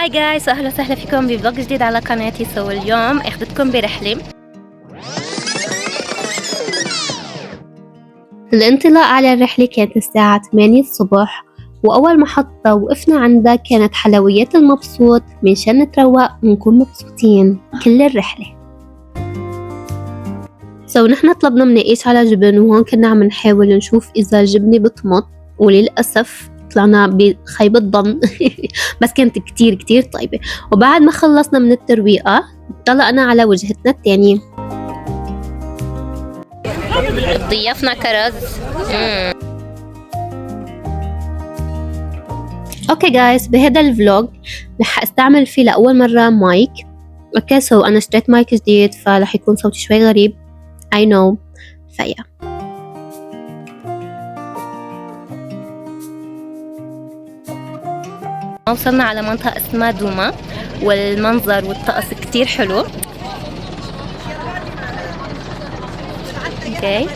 هاي جايز، اهلا وسهلا فيكم بفلوج جديد على قناتي. اليوم اخذتكم برحله. الانطلاق على الرحلة كانت الساعة 8 الصبح، وأول محطة وقفنا عندها كانت حلويات المبسوط منشان نتروق ونكون مبسوطين كل الرحلة. نحن طلبنا مناقيش على جبن، وهون كنا عم نحاول نشوف إذا الجبنة بتمط، وللأسف طلعنا بخيبة ظن بس كانت كتير كتير طيبة. وبعد ما خلصنا من الترويقة طلعنا على وجهتنا الثانية. ضيافنا كرز. اوكي جايز، بهذا الفلوج رح استعمل فيه لأول مرة مايك. اوكي انا اشتريت مايك جديد فرح يكون صوتي شوي غريب. I know. فيا وصلنا على منطقة اسمها دوما، والمنظر والطقس كتير حلو. اوكي،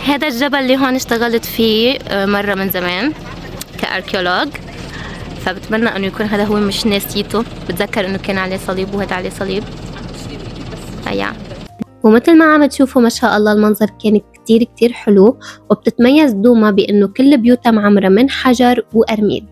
هذا الجبل اللي هون اشتغلت فيه مرة من زمان كأركيولوج، فبتمنى انه يكون هذا هو، مش ناسيته. بتذكر انه كان عليه صليب وهذا عليه صليب. هيا، ومثل ما عم تشوفوا ما شاء الله المنظر كان كتير كتير حلو. وبتتميز دوما بانه كل بيوتها معمرة من حجر وقرميد.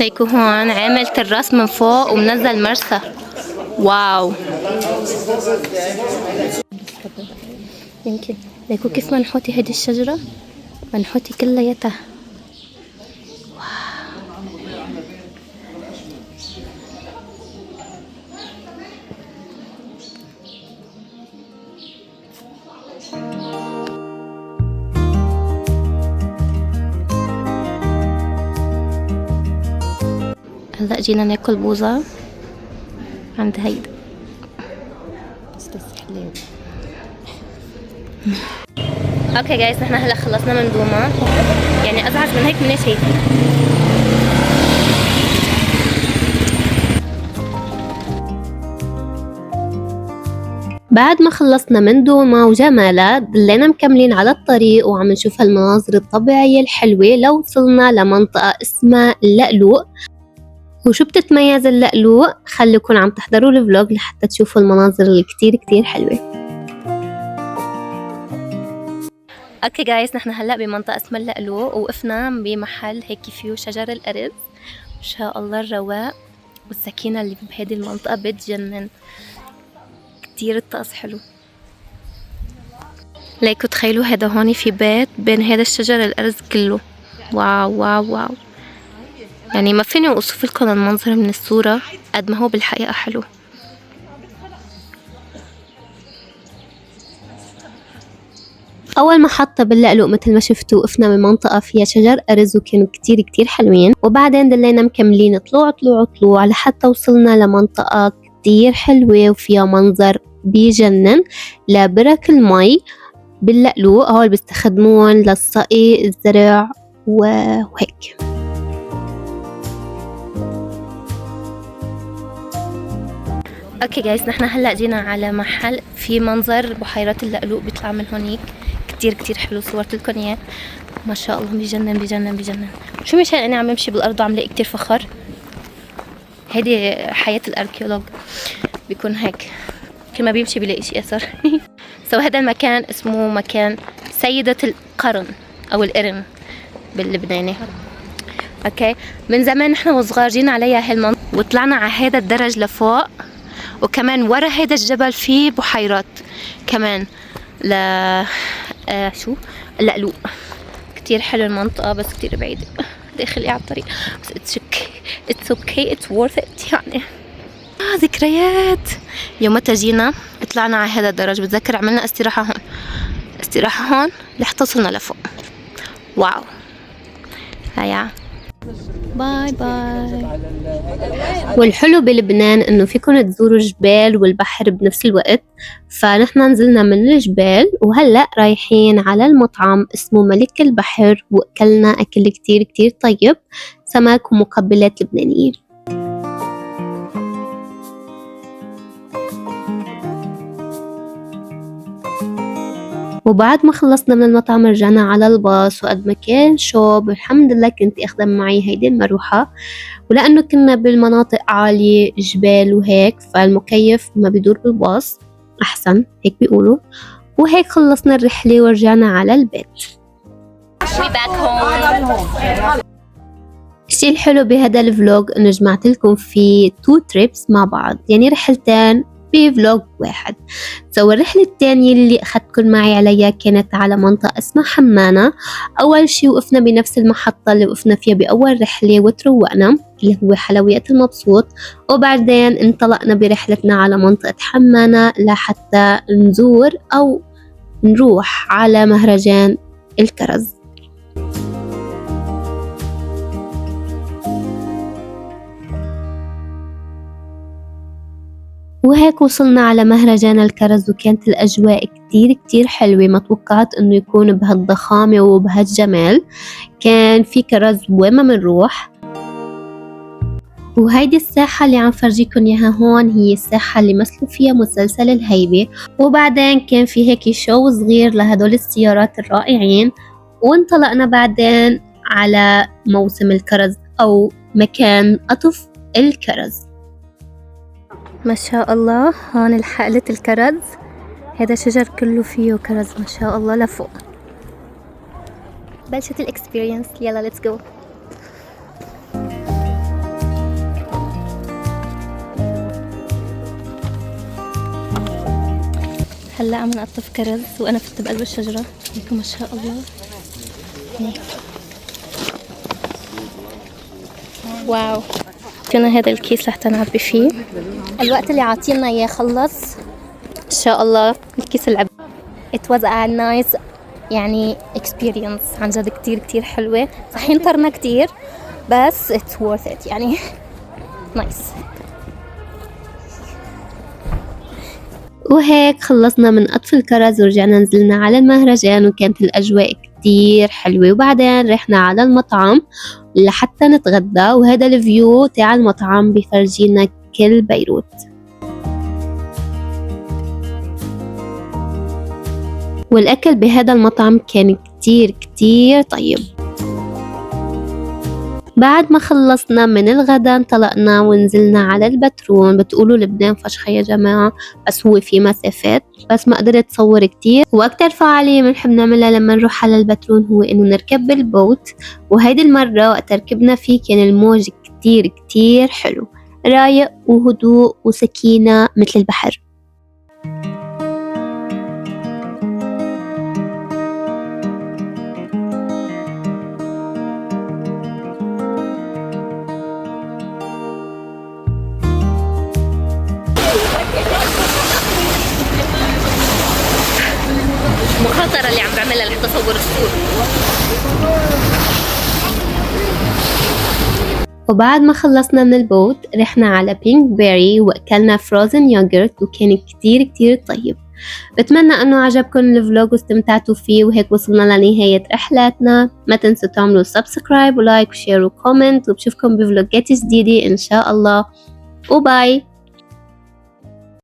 ليكو هون عامل تراس من فوق ومنزل مرسى. واو، يمكن ليكو كيف منحوتي هيدي الشجرة، منحوتي كلياتها. هلا جينا ناكل بوظة عند هيدا. اوكي جايز، نحن هلا خلصنا من دوما، يعني ازعج من هيك مني شايفين. بعد ما خلصنا من دوما وجمالة ضلينا مكملين على الطريق وعم نشوف هالمناظر الطبيعية الحلوة. لو وصلنا لمنطقة اسمها اللقلوق. وشو بتتميز اللقلوق؟ خليكم عم تحضروا الفلوج لحتى تشوفوا المناظر اللي كتير كتير حلوة. اوكي جايز، نحن هلا بمنطقة اسمها اللقلوق، وقفنا بمحل هيك فيه شجر الأرز. ما شاء الله الرواق والسكينة اللي بهذه المنطقة بتجنن. كتير الطقس حلو. ليكو تخيلوا هذا هون في بيت بين هذا الشجر الأرز كله. واو واو واو، يعني ما فيني اوصف لكم المنظر من الصورة قد ما هو بالحقيقة حلو. أول محطة باللقلوق مثل ما شفتوا وقفنا بمنطقة فيها شجر أرز وكانوا كتير كتير حلوين. وبعدين دلينا مكملين طلوع طلوع طلوع لحتى وصلنا لمنطقة كتير حلوة وفيها منظر بيجنن لبرك المي باللقلوق. هول بيستخدمون للسقي الزرع وهيك. اوكي جايز، نحن هلا جينا على محل في منظر بحيرات اللقلوق بيطلع من هونيك. كتير كتير حلو، صورت لكم اياه. ما شاء الله بيجنن بيجنن بيجنن. شو مشان اني عم بمشي بالارض وعم لاقي كتير فخر. هيدي حياة الاركيولوج، بيكون هيك كل ما بيمشي بيلاقي شيء اثر. هذا المكان اسمه مكان سيدة القرن او القرن باللبناني. اوكي، من زمان نحن وصغار جينا عليها هالمنطقة، وطلعنا على هذا الدرج لفوق. وكمان ورا هيدا الجبل فيه بحيرات كمان شو اللقلوق. كتير حلو المنطقة بس كتير بعيدة داخلي على الطريق، بس it's okay it's worth it يعني. ذكريات يوم متى جينا طلعنا على هذا الدرج. بتذكر عملنا استراحة هون لحتى وصلنا لفوق. واو، هيا باي باي. والحلو بلبنان انه فيكن تزوروا الجبال والبحر بنفس الوقت، فنحن نزلنا من الجبال وهلأ رايحين على المطعم اسمه ملك البحر، وأكلنا أكل كتير كتير طيب، سمك ومقبلات لبنانية. وبعد ما خلصنا من المطعم رجعنا على الباص، وقد ما كان شوب الحمد لله كنت أخذ معي هيدي المروحة، ولأنه كنا بالمناطق عالية جبال وهيك فالمكيف ما بيدور بالباص أحسن هيك بيقولوا. وهيك خلصنا الرحلة ورجعنا على البيت. الشي الحلو بهذا الفلوج انه جمعت لكم في 2 trips مع بعض، يعني رحلتين بفلوج واحد. الرحلة الثانية اللي أخذتكم معي عليها كانت على منطقة اسمها حمانة. أول شي وقفنا بنفس المحطة اللي وقفنا فيها بأول رحلة وتروقنا اللي هو حلويات المبسوط، وبعدين انطلقنا برحلتنا على منطقة حمانة لحتى نزور أو نروح على مهرجان الكرز. وهيك وصلنا على مهرجان الكرز، وكانت الأجواء كتير كتير حلوة، ما توقعت إنه يكون بهالضخامة وبهالجمال. كان في كرز وين ما منروح. وهيدي الساحة اللي عم فرجيكم إياها هون هي الساحة اللي مثلوا فيها مسلسل الهيبة، وبعدين كان في هيك شو صغير لهدول السيارات الرائعين، وانطلقنا بعدين على موسم الكرز أو مكان قطف الكرز. ما شاء الله هون حقلة الكرز، هذا شجر كله فيه كرز ما شاء الله لفوق. بلشت الاكسبيرينس، يلا ليتس جو. هلا عم نقطف كرز وانا كنت بقلب الشجرة هيك ما شاء الله. هيك. واو، فينا هذا الكيس لحتى نعبي فيه. الوقت اللي عاطينا اياه خلص ان شاء الله، الكيس العب. It was a nice يعني experience عن جد كتير كتير حلوة. صحيح انطرنا كتير بس it's worth it يعني nice. وهيك خلصنا من قطف الكرز ورجعنا نزلنا على المهرجان، وكانت الأجواء كتير حلوة. وبعدين رحنا على المطعم لحتى نتغدى، وهذا الفيو تاع المطعم بفرجينا كل بيروت. والأكل بهذا المطعم كان كتير كتير طيب. بعد ما خلصنا من الغداء انطلقنا ونزلنا على البترون. بتقولوا لبنان فشخة يا جماعة، بس هو في مسافات، بس ما قدرت تصور كتير. وأكتر فعالية بنحب نعملها لما نروح على البترون هو إنه نركب بالبوت، وهيدي المرة وقت ركبنا فيه كان الموج كتير كتير حلو، رايق وهدوء وسكينة مثل البحر. مخاطرة اللي عم بعملها لحتى اصور الصورة. وبعد ما خلصنا من البوت رحنا على بينك بيري وأكلنا فروزن يوغرت، وكان كتير كتير طيب. بتمنى أنه عجبكم الفلوج واستمتعتوا فيه. وهيك وصلنا لنهاية رحلاتنا. ما تنسوا تعملوا سبسكرايب ولايك وشير وكومنت، وبشوفكم بفلوجات جديدة إن شاء الله، وباي.